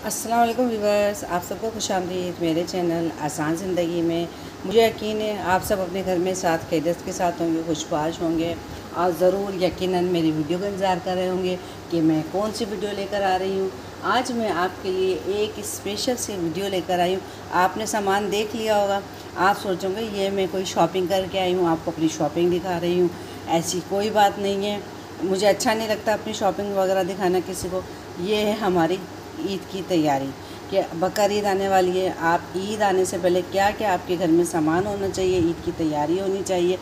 अस्सलाम वालेकुम व्यूअर्स, आप सबको खुशामदीद मेरे चैनल आसान ज़िंदगी में। मुझे यकीन है आप सब अपने घर में साथ खैरियत के साथ होंगे, खुशबाश होंगे और ज़रूर यकीनन मेरी वीडियो का इंतज़ार कर रहे होंगे कि मैं कौन सी वीडियो लेकर आ रही हूँ। आज मैं आपके लिए एक स्पेशल सी वीडियो लेकर आई हूँ। आपने सामान देख लिया होगा, आप सोचोगे ये मैं कोई शॉपिंग करके आई हूँ, आपको अपनी शॉपिंग दिखा रही हूँ। ऐसी कोई बात नहीं है, मुझे अच्छा नहीं लगता अपनी शॉपिंग वगैरह दिखाना किसी को। ये है हमारी ईद की तैयारी कि बकर ईद आने वाली है। आप ईद आने से पहले क्या क्या आपके घर में सामान होना चाहिए, ईद की तैयारी होनी चाहिए,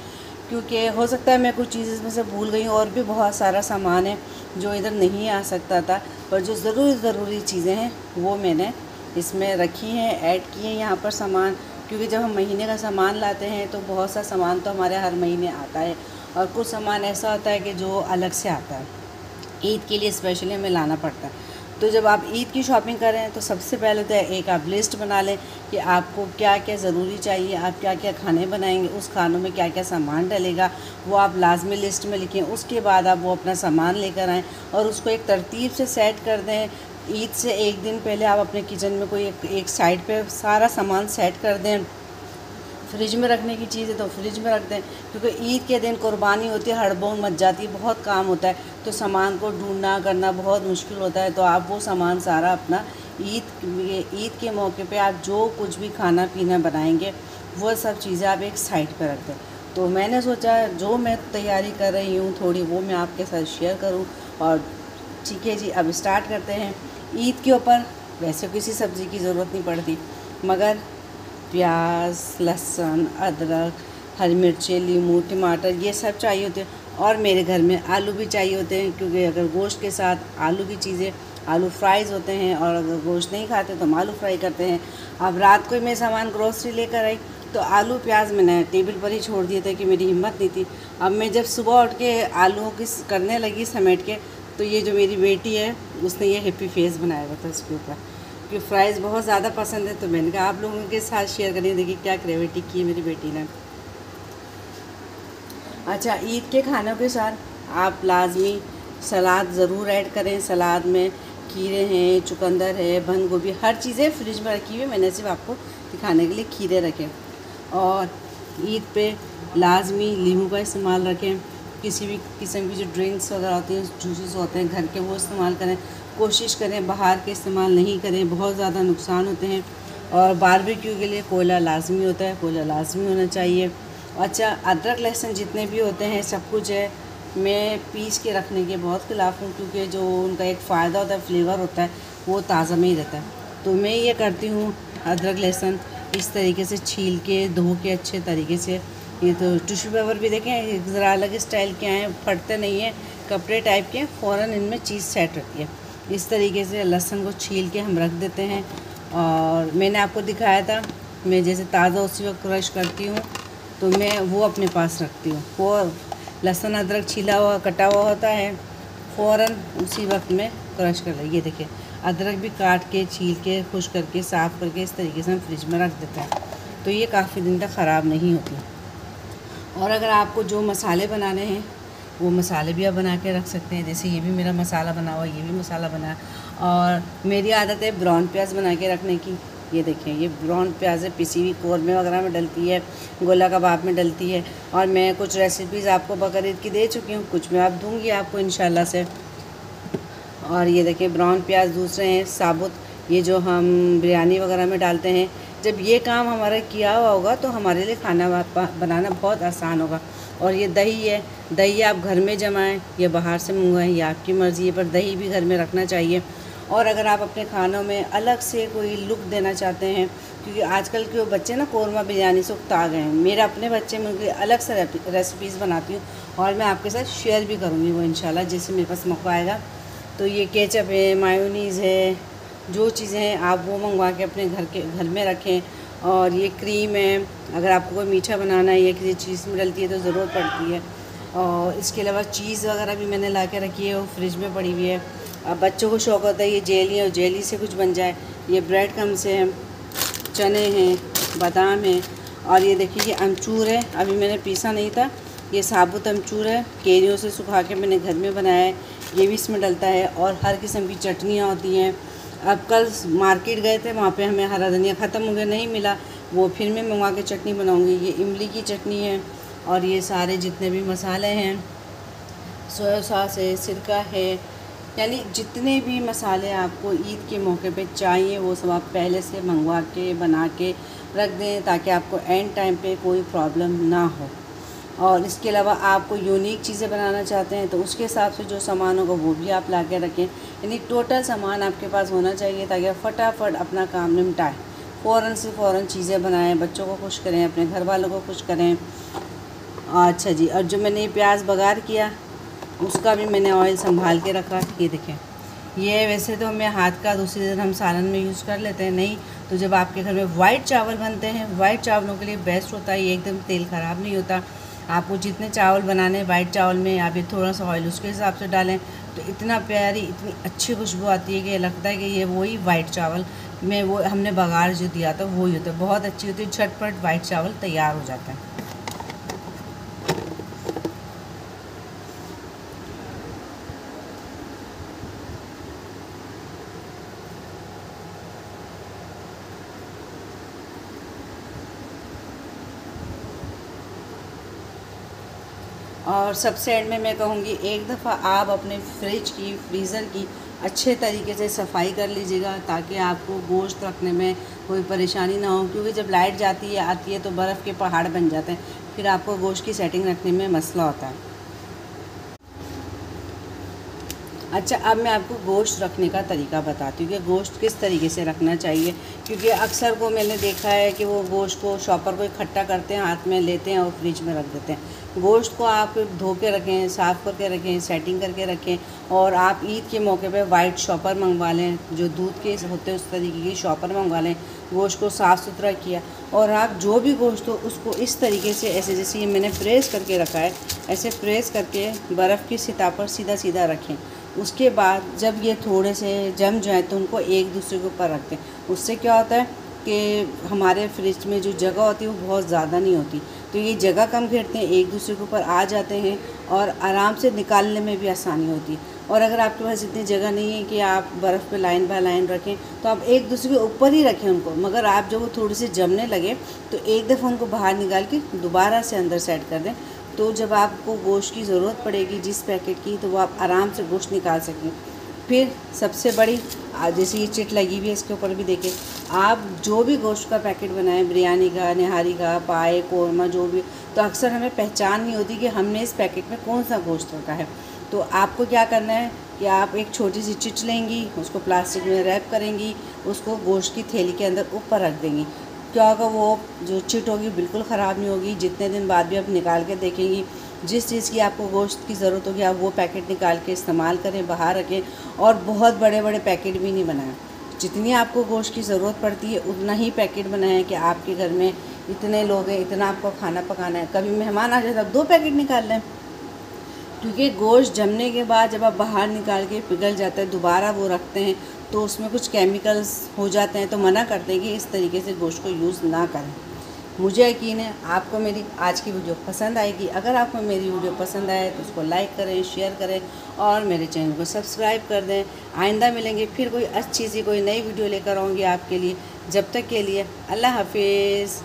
क्योंकि हो सकता है मैं कुछ चीज़ें इसमें से भूल गई हूँ। और भी बहुत सारा सामान है जो इधर नहीं आ सकता था, पर जो ज़रूरी चीज़ें हैं वो मैंने इसमें रखी हैं, ऐड की हैं यहाँ पर सामान। क्योंकि जब हम महीने का सामान लाते हैं तो बहुत सा सामान तो हमारे हर महीने आता है और कुछ सामान ऐसा होता है कि जो अलग से आता है, ईद के लिए स्पेशली हमें लाना पड़ता है। तो जब आप ईद की शॉपिंग करें तो सबसे पहले तो एक आप लिस्ट बना लें कि आपको क्या क्या ज़रूरी चाहिए, आप क्या क्या खाने बनाएंगे, उस खानों में क्या क्या सामान डलेगा, वो आप लाजमी लिस्ट में लिखें। उसके बाद आप वो अपना सामान लेकर आएँ और उसको एक तरतीब से सेट कर दें। ईद से एक दिन पहले आप अपने किचन में कोई एक साइड पे सारा सामान सेट कर दें। फ्रिज में रखने की चीज़ है तो फ्रिज में रख दें, क्योंकि ईद के दिन कुर्बानी होती है, हड़बड़ी मच जाती है, बहुत काम होता है, तो सामान को ढूंढना करना बहुत मुश्किल होता है। तो आप वो सामान सारा अपना ईद के मौके पे आप जो कुछ भी खाना पीना बनाएंगे वो सब चीज़ें आप एक साइड पर रख दें। तो मैंने सोचा जो मैं तैयारी कर रही हूँ थोड़ी वो मैं आपके साथ शेयर करूँ। और ठीक है जी, अब स्टार्ट करते हैं। ईद के ऊपर वैसे किसी सब्ज़ी की ज़रूरत नहीं पड़ती, मगर प्याज, लहसुन, अदरक, हरी मिर्चें, नींबू, टमाटर ये सब चाहिए होते हैं। और मेरे घर में आलू भी चाहिए होते हैं, क्योंकि अगर गोश्त के साथ आलू की चीज़ें, आलू फ्राइज़ होते हैं, और अगर गोश्त नहीं खाते तो हम आलू फ्राई करते हैं। अब रात को ही मैं सामान ग्रोसरी लेकर आई तो आलू प्याज मैंने टेबल पर ही छोड़ दिए थे कि मेरी हिम्मत नहीं थी। अब मैं जब सुबह उठ के आलूओं की करने लगी समेट के, तो ये जो मेरी बेटी है उसने ये हैप्पी फेस बनाया हुआ था उसके ऊपर, कि फ्राइज़ बहुत ज़्यादा पसंद है। तो मैंने कहा आप लोगों के साथ शेयर करिए, देखिए क्या क्रिएटिविटी की है मेरी बेटी ने। अच्छा, ईद के खानों के साथ आप लाजमी सलाद ज़रूर ऐड करें। सलाद में खीरे हैं, चुकंदर है, बंद गोभी, हर चीज़ें फ्रिज में रखी हुई है, मैंने सिर्फ आपको दिखाने के लिए खीरे रखे। और ईद पे लाजमी नींबू का इस्तेमाल रखें। किसी भी किस्म की जो ड्रिंक्स वगैरह होती हैं, जूसेस होते हैं घर के, वो इस्तेमाल करें। कोशिश करें बाहर के इस्तेमाल नहीं करें, बहुत ज़्यादा नुकसान होते हैं। और बारबेक्यू के लिए कोयला लाजमी होता है, कोयला लाजमी होना चाहिए। अच्छा, अदरक लहसुन जितने भी होते हैं सब कुछ है, मैं पीस के रखने के बहुत ख़िलाफ़ हूँ, क्योंकि जो उनका एक फ़ायदा होता है, फ्लेवर होता है, वो ताज़ा में ही रहता है। तो मैं ये करती हूँ, अदरक लहसुन इस तरीके से छील के धो के अच्छे तरीके से। ये तो टिश्यू पेपर भी देखें ज़रा अलग स्टाइल के हैं, फटते नहीं हैं, कपड़े टाइप के, फ़ौरन इनमें चीज़ सेट रहती है। इस तरीके से लहसुन को छील के हम रख देते हैं। और मैंने आपको दिखाया था मैं जैसे ताज़ा उसी वक्त क्रश करती हूँ, तो मैं वो अपने पास रखती हूँ। और लहसुन अदरक छीला हुआ कटा हुआ होता है, फ़ौरन उसी वक्त में क्रश कर ले। ये देखिए अदरक भी काट के छील के खुश करके साफ़ करके इस तरीके से हम फ्रिज में रख देते हैं, तो ये काफ़ी दिन तक ख़राब नहीं होती। और अगर आपको जो मसाले बनाने हैं वो मसाले भी आप बना के रख सकते हैं। जैसे ये भी मेरा मसाला बना हुआ, ये भी मसाला बना है। और मेरी आदत है ब्राउन प्याज बना के रखने की। ये देखें, ये ब्राउन प्याज है, पिसी हुई कौरमे वगैरह में डलती है, गोला कबाब में डलती है। और मैं कुछ रेसिपीज़ आपको बकर ईद की दे चुकी हूँ, कुछ मैं आप दूँगी आपको इंशाल्लाह से। और ये देखिए ब्राउन प्याज दूसरे हैं साबुत, ये जो हम बिरयानी वगैरह में डालते हैं। जब ये काम हमारा किया हुआ होगा तो हमारे लिए खाना बनाना बहुत आसान होगा। और ये दही है, दही आप घर में जमाएं या बाहर से मंगवाएं, ये आपकी मर्ज़ी है, पर दही भी घर में रखना चाहिए। और अगर आप अपने खानों में अलग से कोई लुक देना चाहते हैं, क्योंकि आजकल के बच्चे ना कौरमा बिरयानी से उकता गए हैं, मेरे अपने बच्चे में उनके अलग से रेसिपीज़ बनाती हूँ और मैं आपके साथ शेयर भी करूँगी वो इंशाल्लाह, जैसे मेरे पास मौका आएगा। तो ये केचप है, मायोनीज़ है, जो चीज़ें हैं आप वो मंगवा के अपने घर में रखें। और ये क्रीम है, अगर आपको कोई मीठा बनाना है या किसी चीज़ में डलती है तो ज़रूरत पड़ती है। और इसके अलावा चीज़ वगैरह भी मैंने ला के रखी है, वो फ्रिज में पड़ी हुई है। अब बच्चों को शौक़ होता है ये जेली और जेली से कुछ बन जाए। ये ब्रेड क्रम्स हैं, चने हैं, बादाम हैं। और ये देखिए ये अमचूर है, अभी मैंने पीसा नहीं था, ये साबुत अमचूर है, केरियों से सुखा के मैंने घर में बनाया है, ये भी इसमें डलता है। और हर किस्म की चटनियाँ होती हैं, अब कल मार्केट गए थे, वहाँ पे हमें हरा धनिया ख़त्म हो गया, नहीं मिला, वो फिर मैं मंगवा के चटनी बनाऊँगी। ये इमली की चटनी है और ये सारे जितने भी मसाले हैं, सोया सॉस है, सिरका है, यानी जितने भी मसाले आपको ईद के मौके पे चाहिए वो सब आप पहले से मंगवा के बना के रख दें, ताकि आपको एंड टाइम पे कोई प्रॉब्लम ना हो। और इसके अलावा आपको यूनिक चीज़ें बनाना चाहते हैं तो उसके हिसाब से जो सामान होगा वो भी आप ला के रखें। यानी टोटल सामान आपके पास होना चाहिए ताकि आप फटाफट अपना काम निपटाएं, फ़ौरन से फ़ौरन चीज़ें बनाएं, बच्चों को खुश करें, अपने घर वालों को खुश करें। अच्छा जी, और जो मैंने प्याज बघार किया उसका भी मैंने ऑयल संभाल के रखा। ये देखें, ये वैसे तो हमें हाथ का दूसरी दिन हम सालन में यूज़ कर लेते हैं, नहीं तो जब आपके घर में वाइट चावल बनते हैं, वाइट चावलों के लिए बेस्ट होता है, ये एकदम तेल ख़राब नहीं होता। आपको जितने चावल बनाने हैं वाइट चावल में, आप ये थोड़ा सा ऑयल उसके हिसाब से डालें तो इतना प्यारी, इतनी अच्छी खुशबू आती है कि लगता है कि ये वही वाइट चावल में वो हमने बघार जो दिया था वही होता है। बहुत अच्छी होती है, झटपट वाइट चावल तैयार हो जाता है। और सबसे एंड में मैं कहूँगी, एक दफ़ा आप अपने फ्रिज की, फ्रीज़र की अच्छे तरीके से सफाई कर लीजिएगा ताकि आपको गोश्त रखने में कोई परेशानी ना हो, क्योंकि जब लाइट जाती है आती है तो बर्फ़ के पहाड़ बन जाते हैं, फिर आपको गोश्त की सेटिंग रखने में मसला होता है। अच्छा, अब मैं आपको गोश्त रखने का तरीका बताती हूँ कि गोश्त किस तरीके से रखना चाहिए, क्योंकि अक्सर को मैंने देखा है कि वो गोश्त को शॉपर को इकट्ठा करते हैं, हाथ में लेते हैं और फ्रिज में रख देते हैं। गोश्त को आप धो के रखें, साफ़ करके रखें, सेटिंग करके रखें, और आप ईद के मौके पे वाइट शॉपर मंगवा लें, जो दूध के होते हैं उस तरीके की शॉपर मंगवा लें। गोश्त को साफ़ सुथरा किया और आप जो भी गोश्त हो उसको इस तरीके से, ऐसे जैसे ये मैंने प्रेस करके रखा है, ऐसे प्रेस करके बर्फ़ की सतह पर सीधा सीधा रखें। उसके बाद जब ये थोड़े से जम जाए तो उनको एक दूसरे के ऊपर रख दें। उससे क्या होता है कि हमारे फ्रिज में जो जगह होती है वो बहुत ज़्यादा नहीं होती, तो ये जगह कम घेरते हैं, एक दूसरे के ऊपर आ जाते हैं और आराम से निकालने में भी आसानी होती है। और अगर आपके पास इतनी जगह नहीं है कि आप बर्फ़ पे लाइन बाय लाइन रखें तो आप एक दूसरे के ऊपर ही रखें उनको, मगर आप जब वो थोड़ी सी जमने लगे तो एक दफ़ा उनको बाहर निकाल के दोबारा से अंदर सेट कर दें। तो जब आपको गोश्त की ज़रूरत पड़ेगी जिस पैकेट की, तो वो आप आराम से गोश्त निकाल सकें। फिर सबसे बड़ी, जैसे ये चिट लगी हुई है इसके ऊपर भी देखें, आप जो भी गोश्त का पैकेट बनाएं, बिरयानी का, निहारी का, पाए, कोरमा, जो भी, तो अक्सर हमें पहचान नहीं होती कि हमने इस पैकेट में कौन सा गोश्त रखा है। तो आपको क्या करना है कि आप एक छोटी सी चिट लेंगी, उसको प्लास्टिक में रैप करेंगी, उसको गोश्त की थैली के अंदर ऊपर रख देंगी। क्या होगा, वो जो चिट होगी बिल्कुल ख़राब नहीं होगी। जितने दिन बाद भी आप निकाल के देखेंगी, जिस चीज़ की आपको गोश्त की ज़रूरत होगी आप वो पैकेट निकाल के इस्तेमाल करें, बाहर रखें। और बहुत बड़े बड़े पैकेट भी नहीं बनाएं, जितनी आपको गोश्त की ज़रूरत पड़ती है उतना ही पैकेट बनाएं कि आपके घर में इतने लोग हैं, इतना आपको खाना पकाना है, कभी मेहमान आ जाए तब 2 पैकेट निकाल लें। क्योंकि गोश्त जमने के बाद जब आप बाहर निकाल के पिघल जाता है, दोबारा वो रखते हैं तो उसमें कुछ केमिकल्स हो जाते हैं, तो मना करते हैं कि इस तरीके से गोश्त को यूज़ ना करें। मुझे यकीन है आपको मेरी आज की वीडियो पसंद आएगी। अगर आपको मेरी वीडियो पसंद आए तो उसको लाइक करें, शेयर करें और मेरे चैनल को सब्सक्राइब कर दें। आइंदा मिलेंगे फिर कोई अच्छी सी कोई नई वीडियो लेकर आऊँगी आपके लिए। जब तक के लिए अल्लाह हाफिज़।